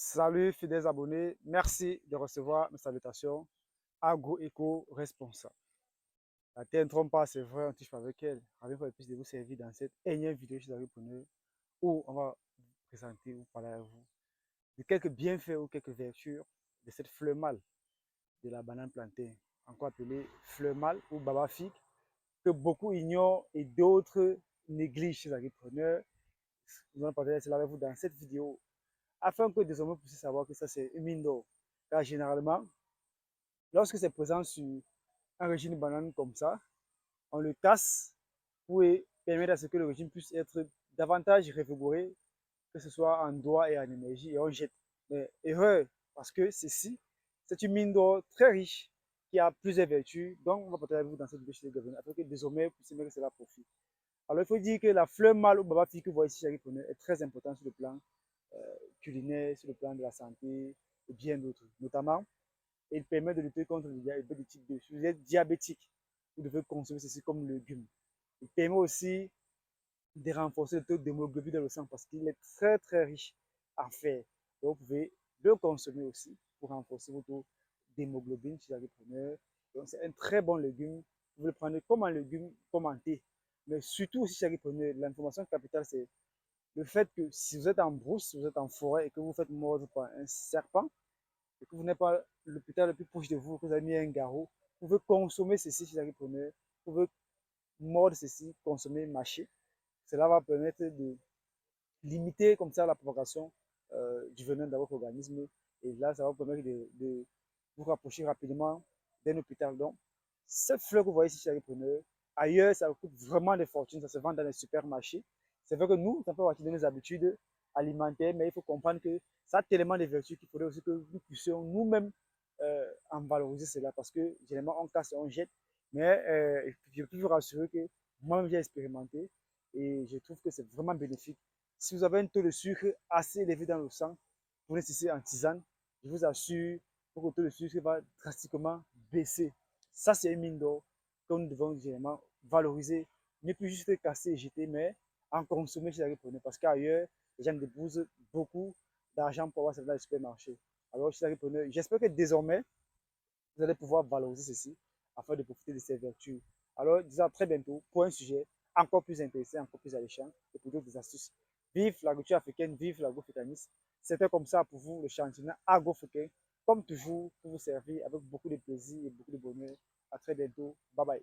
Salut fidèles abonnés, merci de recevoir mes salutations. Agroéco-responsable. La terre ne trompe pas, c'est vrai, on touche pas avec elle. Ravi pour le plus de vous servir dans cette énième vidéo chez Agripreneur où on va vous présenter ou parler à vous de quelques bienfaits ou quelques vertus de cette fleur mâle de la banane plantain, encore appelée fleur mâle ou baba figue, que beaucoup ignorent et d'autres négligent chez Agripreneur. Nous allons partager cela avec vous dans cette vidéo afin que désormais vous puissiez savoir que ça c'est une mine d'or. Car généralement, lorsque c'est présent sur un régime de banane comme ça, on le casse pour permettre à ce que le régime puisse être davantage révigoré, que ce soit en doigts et en énergie, et on jette. Mais erreur, parce que ceci, c'est une mine d'or très riche qui a plusieurs vertus. Donc, on va partager avec vous dans cette vidéo chez les afin que désormais, vous puissiez mettre cela profit. Alors, il faut dire que la fleur mâle ou baba fille que vous voyez ici, est très importante sur le plan culinaire, sur le plan de la santé et bien d'autres. Notamment, il permet de lutter contre le diabète de type 2. Si vous êtes diabétique, vous devez consommer ceci comme légume. Il permet aussi de renforcer le taux d'hémoglobine dans le sang parce qu'il est très très riche en fer. Donc vous pouvez le consommer aussi pour renforcer votre taux d'hémoglobine chez l'entrepreneur. Donc c'est un très bon légume. Vous pouvez le prendre comme un légume, comme un thé. Mais surtout aussi chez l'entrepreneur, l'information capitale, c'est le fait que si vous êtes en brousse, si vous êtes en forêt et que vous faites mordre par un serpent, et que vous n'êtes pas l'hôpital le plus proche de vous, que vous avez mis un garrot, vous pouvez consommer ceci chez l'entrepreneur, vous pouvez mordre ceci, consommer, mâcher. Cela va permettre de limiter comme ça la propagation du venin dans votre organisme. Et là, ça va vous permettre de vous rapprocher rapidement d'un hôpital. Donc, cette fleur que vous voyez ici chez l'entrepreneur, ailleurs, ça coûte vraiment des fortunes, ça se vend dans les supermarchés. C'est vrai que nous, ça fait partie de nos habitudes alimentaires, mais il faut comprendre que ça a tellement de vertus qu'il faudrait aussi que nous puissions nous-mêmes en valoriser cela parce que généralement on casse et on jette. Mais je peux vous rassurer que moi-même j'ai expérimenté et je trouve que c'est vraiment bénéfique. Si vous avez un taux de sucre assez élevé dans le sang, prenez ceci en tisane, je vous assure que votre taux de sucre va drastiquement baisser. Ça, c'est une mine d'or que nous devons généralement valoriser. Ne plus juste casser et jeter, mais en consommer chez les repreneurs. Parce qu'ailleurs, les gens déboursent beaucoup d'argent pour avoir ça dans les supermarchés. Alors, chez les repreneurs, j'espère que désormais, vous allez pouvoir valoriser ceci afin de profiter de ces vertus. Alors, disons à très bientôt pour un sujet encore plus intéressant, encore plus alléchant et pour d'autres astuces. Vive l'agriculture africaine, vive l'agrofutanisme. C'était comme ça pour vous le championnat agrofutain, comme toujours, pour vous servir avec beaucoup de plaisir et beaucoup de bonheur. À très bientôt. Bye bye.